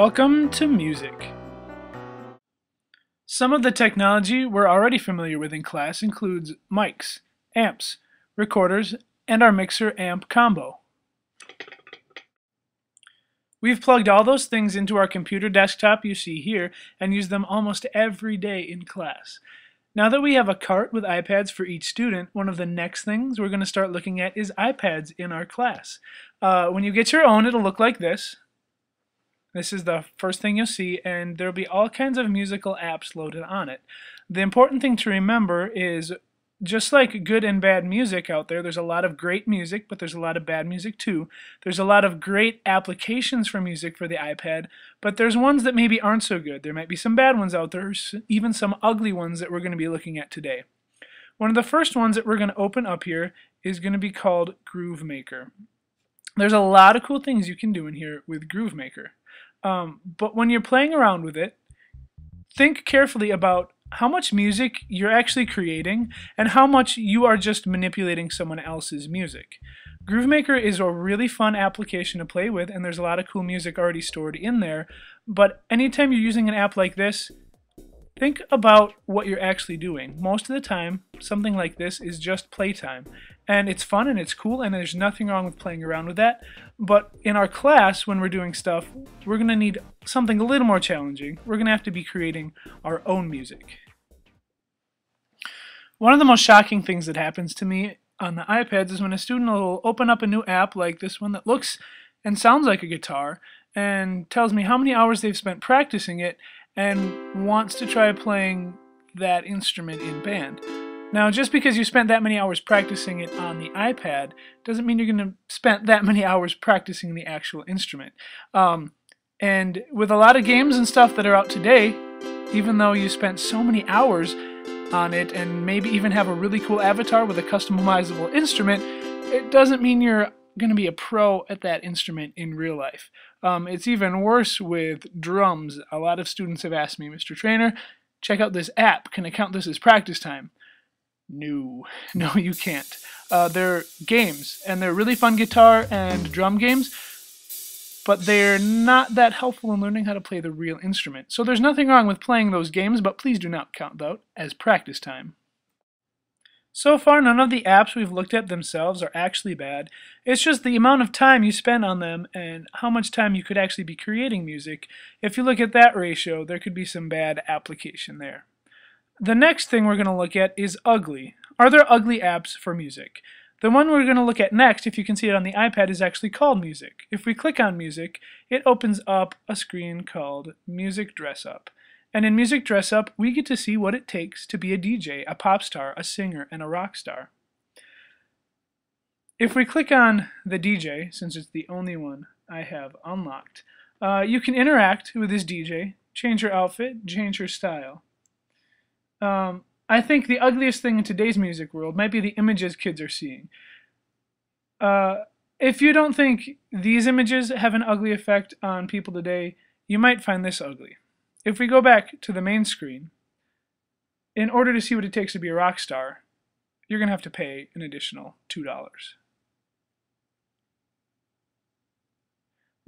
Welcome to music. Some of the technology we're already familiar with in class includes mics, amps, recorders, and our mixer amp combo. We've plugged all those things into our computer desktop you see here and use them almost every day in class. Now that we have a cart with iPads for each student, one of the next things we're going to start looking at is iPads in our class. When you get your own, it'll look like this. This is the first thing you'll see, and there'll be all kinds of musical apps loaded on it. The important thing to remember is, just like good and bad music out there, there's a lot of great music, but there's a lot of bad music too. There's a lot of great applications for music for the iPad, but there's ones that maybe aren't so good. There might be some bad ones out there, even some ugly ones that we're going to be looking at today. One of the first ones that we're going to open up here is going to be called Groove Maker. There's a lot of cool things you can do in here with Groove Maker. But when you're playing around with it, think carefully about how much music you're actually creating and how much you are just manipulating someone else's music. Groove Maker is a really fun application to play with, and there's a lot of cool music already stored in there. But anytime you're using an app like this, think about what you're actually doing. Most of the time, something like this is just playtime. And it's fun and it's cool, and there's nothing wrong with playing around with that. But in our class, when we're doing stuff, we're going to need something a little more challenging. We're going to have to be creating our own music. One of the most shocking things that happens to me on the iPads is when a student will open up a new app like this one that looks and sounds like a guitar and tells me how many hours they've spent practicing it and wants to try playing that instrument in band. Now, just because you spent that many hours practicing it on the iPad doesn't mean you're going to spend that many hours practicing the actual instrument. And with a lot of games and stuff that are out today, even though you spent so many hours on it and maybe even have a really cool avatar with a customizable instrument, it doesn't mean you're going to be a pro at that instrument in real life. It's even worse with drums. A lot of students have asked me, Mr. Trainer, check out this app. Can I count this as practice time? No, you can't. They're games, and they're really fun guitar and drum games, but they're not that helpful in learning how to play the real instrument. So there's nothing wrong with playing those games, but please do not count that as practice time. So far, none of the apps we've looked at themselves are actually bad. It's just the amount of time you spend on them and how much time you could actually be creating music. If you look at that ratio, there could be some bad application there. The next thing we're going to look at is ugly. Are there ugly apps for music? The one we're going to look at next, if you can see it on the iPad, is actually called Music. If we click on Music, it opens up a screen called Music Dress Up. And in Music Dress Up, we get to see what it takes to be a DJ, a pop star, a singer, and a rock star. If we click on the DJ, since it's the only one I have unlocked, you can interact with this DJ, change your outfit, change your style. I think the ugliest thing in today's music world might be the images kids are seeing. If you don't think these images have an ugly effect on people today, you might find this ugly. If we go back to the main screen, in order to see what it takes to be a rock star, you're going to have to pay an additional $2.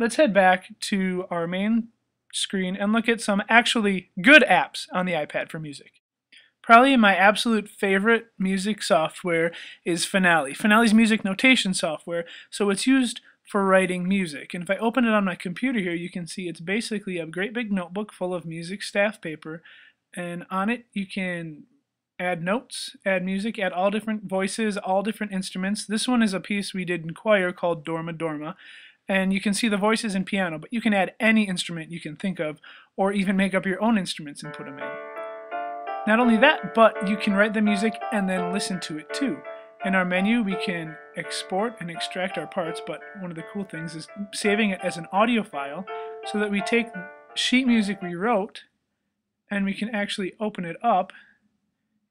Let's head back to our main screen and look at some actually good apps on the iPad for music. Probably my absolute favorite music software is Finale. Finale's music notation software, so it's used for writing music. And if I open it on my computer here, you can see it's basically a great big notebook full of music staff paper, and on it you can add notes, add music, add all different voices, all different instruments. This one is a piece we did in choir called Dorma Dorma, and you can see the voices and piano, but you can add any instrument you can think of, or even make up your own instruments and put them in. Not only that, but you can write the music and then listen to it too. In our menu, we can export and extract our parts, but one of the cool things is saving it as an audio file so that we take sheet music we wrote and we can actually open it up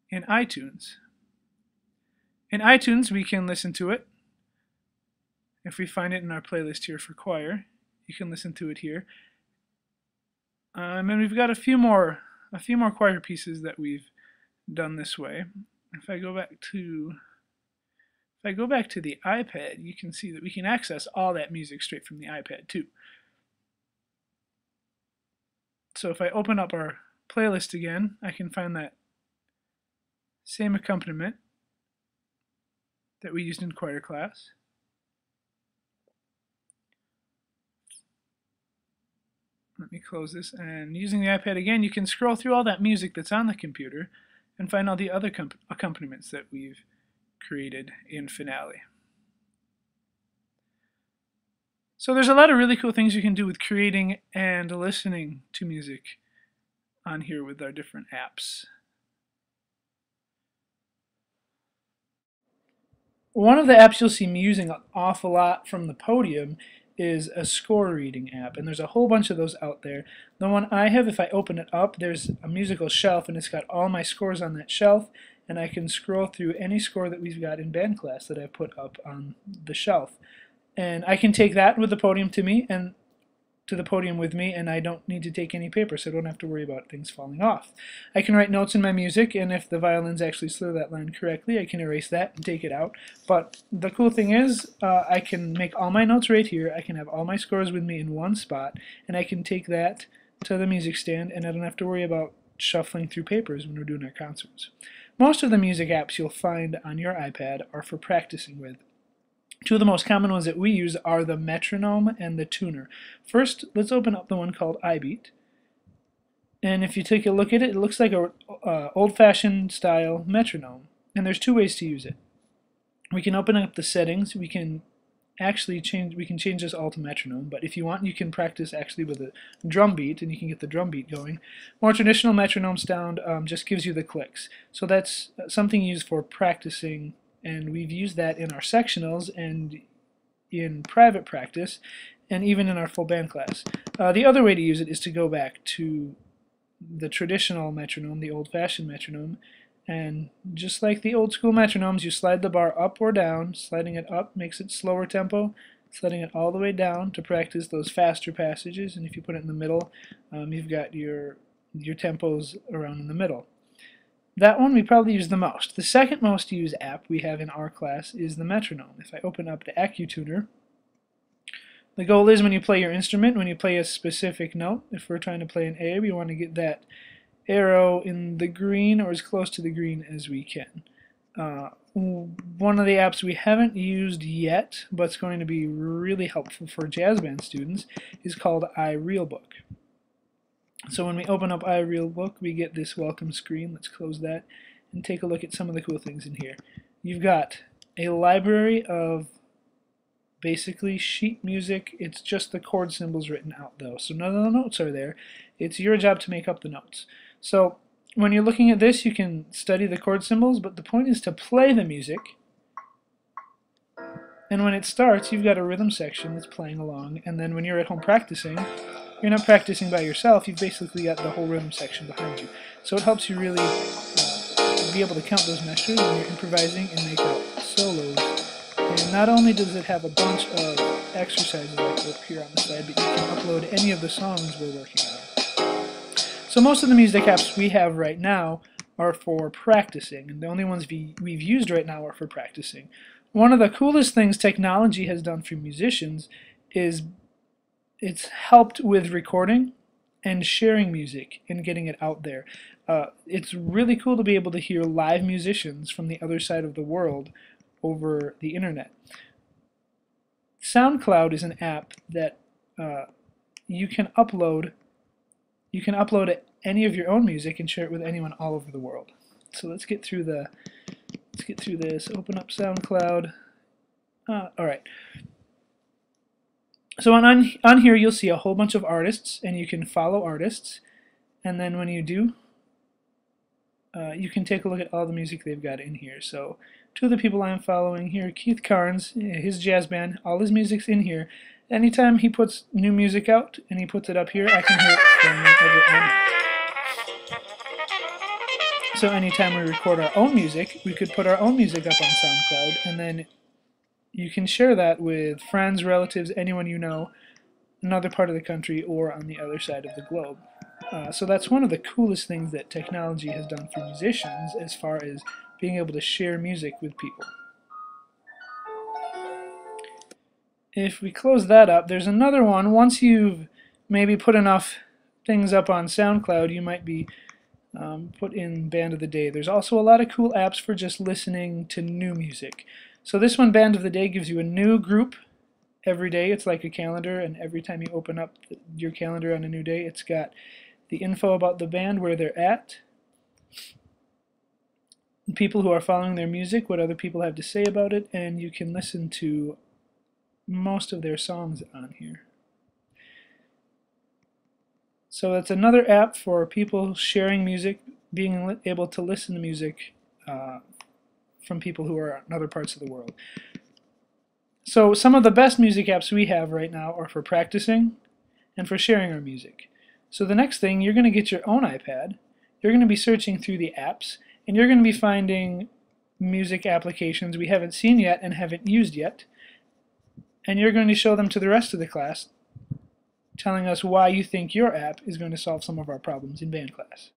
in iTunes. In iTunes, we can listen to it. If we find it in our playlist here for choir, you can listen to it here. And we've got a few more choir pieces that we've done this way. If I go back to the iPad, you can see that we can access all that music straight from the iPad too. So if I open up our playlist again, I can find that same accompaniment that we used in choir class. Let me close this, and using the iPad again, you can scroll through all that music that's on the computer and find all the other accompaniments that we've created in Finale. So there's a lot of really cool things you can do with creating and listening to music on here with our different apps. One of the apps you'll see me using an awful lot from the podium is a score reading app, and there's a whole bunch of those out there. The one I have, if I open it up, there's a musical shelf, and it's got all my scores on that shelf, and I can scroll through any score that we've got in band class that I've put up on the shelf. And I can take that with the podium to me and to the podium with me, and I don't need to take any paper, so I don't have to worry about things falling off. I can write notes in my music, and if the violins actually slur that line correctly, I can erase that and take it out. But the cool thing is, I can make all my notes right here, I can have all my scores with me in one spot, and I can take that to the music stand, and I don't have to worry about shuffling through papers when we're doing our concerts. Most of the music apps you'll find on your iPad are for practicing with. Two of the most common ones that we use are the metronome and the tuner. First, let's open up the one called iBeat. And if you take a look at it, it looks like a old-fashioned style metronome. And there's two ways to use it. We can open up the settings. We can change this all to metronome, but if you want, you can practice actually with a drum beat, and you can get the drum beat going. More traditional metronome sound just gives you the clicks. So that's something used for practicing, and we've used that in our sectionals and in private practice and even in our full band class. The other way to use it is to go back to the traditional metronome, the old-fashioned metronome, and just like the old school metronomes, you slide the bar up or down. Sliding it up makes it slower tempo, sliding it all the way down to practice those faster passages, and if you put it in the middle, you've got your tempos around in the middle. That one we probably use the most. The second most used app we have in our class is the metronome. If I open up the AccuTuner, the goal is when you play your instrument, when you play a specific note, if we're trying to play an A, we want to get that arrow in the green or as close to the green as we can. One of the apps we haven't used yet, but it's going to be really helpful for jazz band students, is called iRealBook. So when we open up iRealBook, we get this welcome screen. Let's close that and take a look at some of the cool things in here. You've got a library of basically sheet music. It's just the chord symbols written out though, so none of the notes are there. It's your job to make up the notes. So when you're looking at this, you can study the chord symbols, but the point is to play the music. And when it starts, you've got a rhythm section that's playing along, and then when you're at home practicing, you're not practicing by yourself, you've basically got the whole rhythm section behind you. So it helps you really be able to count those measures when you're improvising and make out solos. And not only does it have a bunch of exercises like up here on the side, but you can upload any of the songs we're working on. So most of the music apps we have right now are for practicing, and the only ones we've used right now are for practicing. One of the coolest things technology has done for musicians is it's helped with recording and sharing music and getting it out there. It's really cool to be able to hear live musicians from the other side of the world over the internet. SoundCloud is an app that you can upload any of your own music and share it with anyone all over the world. So let's get through this. Open up SoundCloud. All right. So on here you'll see a whole bunch of artists, and you can follow artists, and then when you do, you can take a look at all the music they've got in here. So two of the people I'm following here, Keith Carnes, his jazz band, all his music's in here. Anytime he puts new music out and he puts it up here, I can hear it from wherever I'm at. So anytime we record our own music, we could put our own music up on SoundCloud, and then you can share that with friends, relatives, anyone you know, another part of the country or on the other side of the globe. So that's one of the coolest things that technology has done for musicians as far as being able to share music with people. If we close that up, there's another one. Once you've maybe put enough things up on SoundCloud, you might be put in Band of the Day. There's also a lot of cool apps for just listening to new music. So this one, Band of the Day, gives you a new group every day. It's like a calendar, and every time you open up your calendar on a new day, it's got the info about the band, where they're at, people who are following their music, what other people have to say about it, and you can listen to most of their songs on here. So that's another app for people sharing music, being able to listen to music from people who are in other parts of the world. So some of the best music apps we have right now are for practicing and for sharing our music. So the next thing, you're going to get your own iPad, you're going to be searching through the apps, and you're going to be finding music applications we haven't seen yet and haven't used yet, and you're going to show them to the rest of the class, telling us why you think your app is going to solve some of our problems in band class.